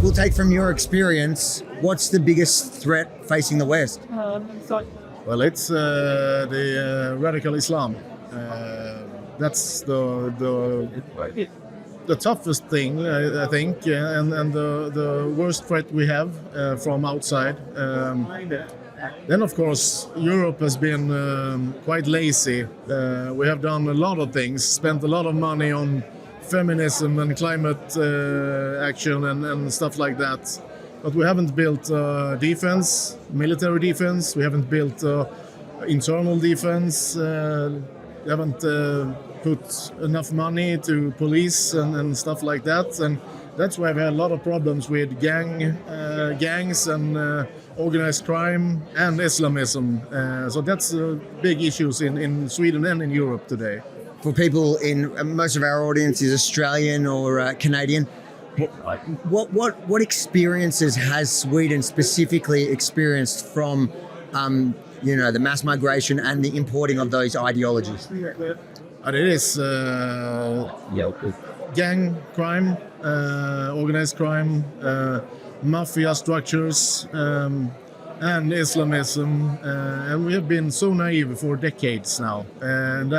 We'll take from your experience, what's the biggest threat facing the West? Well, it's the radical Islam. That's the toughest thing, I think, and the worst threat we have from outside. Then, of course, Europe has been quite lazy. We have done a lot of things, spent a lot of money on feminism and climate action and stuff like that. But we haven't built defense, military defense. We haven't built internal defense. We haven't put enough money to police and stuff like that. And that's why we had a lot of problems with gangs and organized crime and Islamism. So that's big issues in Sweden and in Europe today. For people in most of our audience is Australian or Canadian, what experiences has Sweden specifically experienced from the mass migration and the importing of those ideologies? And it is gang crime, organized crime, mafia structures, and Islamism, and we have been so naive for decades now, and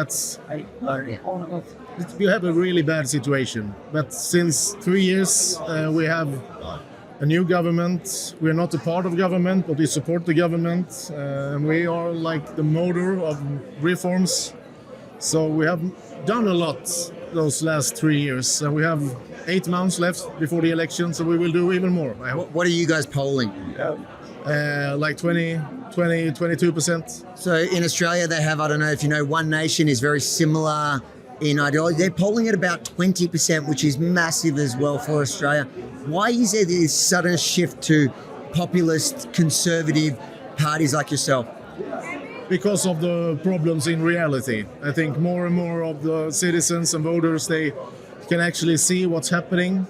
we have a really bad situation. But since 3 years, we have a new government. We're not a part of government, but we support the government, and we are like the motor of reforms. So we have done a lot those last 3 years, and we have 8 months left before the election, so we will do even more, I hope. What are you guys polling? Like 22%. So in Australia, they have, I don't know if you know, One Nation is very similar in ideology. They're polling at about 20%, which is massive as well for Australia. Why is there this sudden shift to populist, conservative parties like yourself? Because of the problems in reality. I think more and more of the citizens and voters, they can actually see what's happening.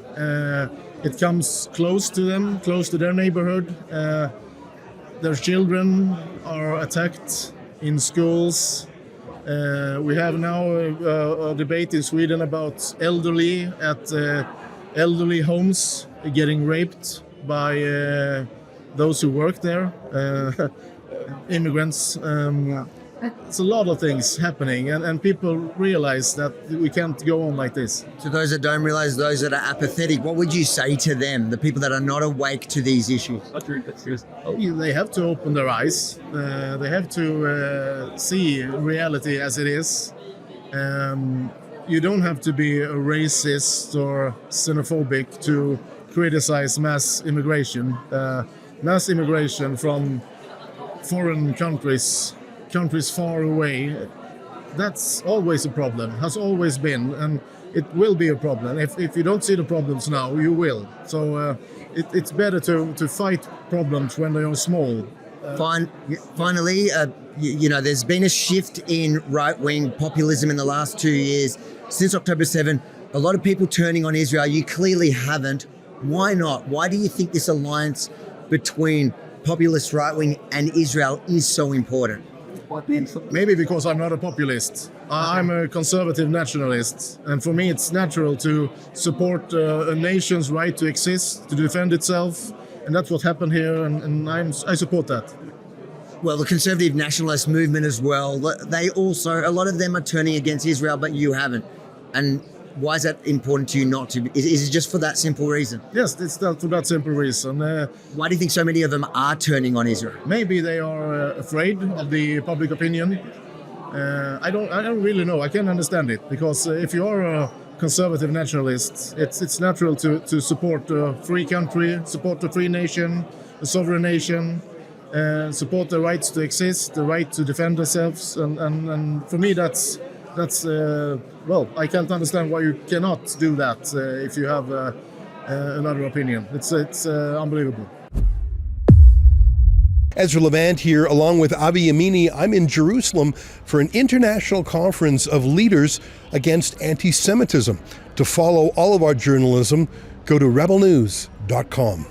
It comes close to them, close to their neighborhood. Their children are attacked in schools. We have now a debate in Sweden about elderly at elderly homes getting raped by those who work there, immigrants. It's a lot of things happening, and people realize that we can't go on like this. To those that don't realize, those that are apathetic, what would you say to them, the people that are not awake to these issues? They have to open their eyes. They have to see reality as it is. You don't have to be a racist or xenophobic to criticize mass immigration. Mass immigration from foreign countries far away, that's always a problem, has always been, and it will be a problem. If you don't see the problems now, you will. So it's better to fight problems when they are small. Finally, there's been a shift in right-wing populism in the last 2 years. Since October 7, a lot of people turning on Israel. You clearly haven't. Why not? Why do you think this alliance between populist right-wing and Israel is so important? Maybe because I'm not a populist. I'm a conservative nationalist. And for me, it's natural to support a nation's right to exist, to defend itself. And that's what happened here, and I support that. Well, the conservative nationalist movement as well, they also, a lot of them are turning against Israel, but you haven't. And why is that important to you not to? Is it just for that simple reason? Yes, it's for that simple reason. Why do you think so many of them are turning on Israel? Maybe they are afraid of the public opinion. I don't really know. I can't understand it, because if you are a conservative nationalist, it's natural to support a free country, support a free nation, a sovereign nation, support the rights to exist, the right to defend themselves, and for me that's I can't understand why you cannot do that if you have another opinion. It's unbelievable. Ezra Levant here, along with Avi Yemini. I'm in Jerusalem for an international conference of leaders against anti-Semitism. To follow all of our journalism, go to rebelnews.com.